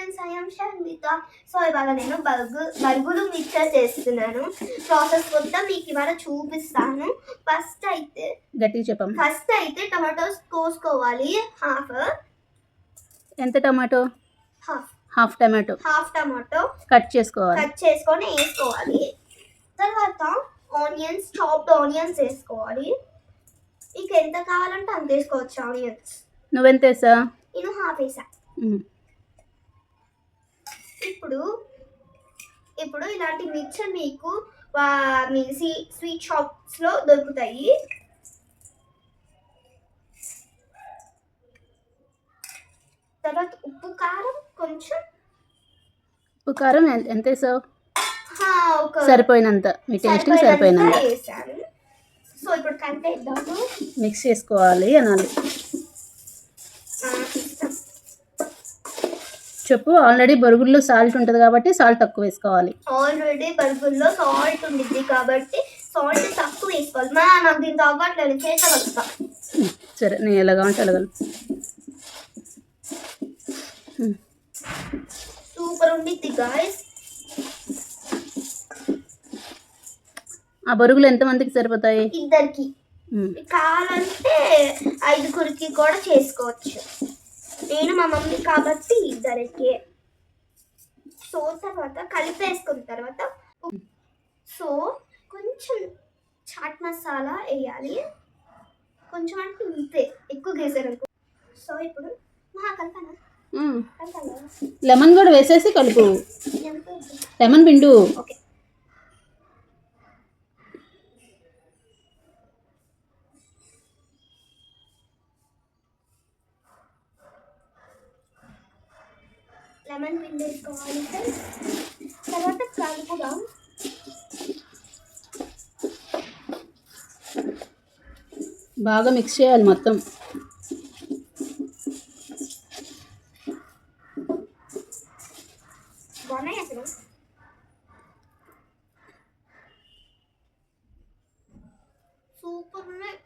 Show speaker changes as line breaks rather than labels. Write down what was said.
Friends, I am Shanvitha. So ఇవాళ నేను బర్గులు mixture చేస్తున్నాను. ప్రాసెస్ మొత్తం మీకు ఇవాళ చూపిస్తాను. ఫస్ట్ అయితే టమాటోస్ కోసుకోవాలి.
ఎంత టమాటో? హాఫ్
టమాటో
కట్ చేసుకొని
వేసుకోవాలి. తర్వాత ఆనియన్స్, చాప్డ్ ఆనియన్స్ వేసుకోవాలి. మీకు ఎంత కావాలంటే అంత వేసుకోవచ్చు ఆనియన్స్.
నువ్వెంత వేసా?
నేను హాఫ్ వేసా. ఇప్పుడు ఇలాంటి మిక్చర్ మీకు మీ స్వీట్ షాప్స్ లో దొరుకుతాయి. తర్వాత ఉప్పు
కారం ఎంత వేసావు? సరిపోయినంత, మీ టేస్ట్కి సరిపోయినంత
వేసాను. సో ఇప్పుడు కలిపేద్దాము.
మిక్స్ చేసుకోవాలి అనాలి. చెప్పు. ఆల్రెడీ బొరుగుల్లో సాల్ట్ ఉంటుంది కాబట్టి సాల్ట్ తక్కువ వేసుకోవాలి.
సాల్ట్ తక్కువ వేసుకోవాలి. నాకు దీంతో అవ్వట్లేదు, చేసగలుగుతా.
సరే, నేను ఎలాగా ఉంటే అలాగలు.
సూపర్ ఉండిద్ది గాయ్స్.
ఆ బొరుగులు ఎంతమందికి సరిపోతాయి?
ఇద్దరికి. కావాలంటే 5గురికి కూడా చేసుకోవచ్చు. నేను మా మమ్మీ కాబట్టి ఇద్దరికి. సో తర్వాత కలిపేసుకున్న తర్వాత కొంచెం చాట్ మసాలా వేయాలి. కొంచెం అంటే ఇంతే, ఎక్కువ వేసారు అనుకో. సో ఇప్పుడు కలపానా?
లెమన్ కూడా వేసేసి కలుపు. లెమన్ పిండు.
ఓకే. లెమన్ పిండి వేసుకోవాలి. తర్వాత కలుపుదాం.
బాగా మిక్స్ చేయాలి మొత్తం.
బాగున్నాయి అసలు. సూపర్ ఉన్నాయి.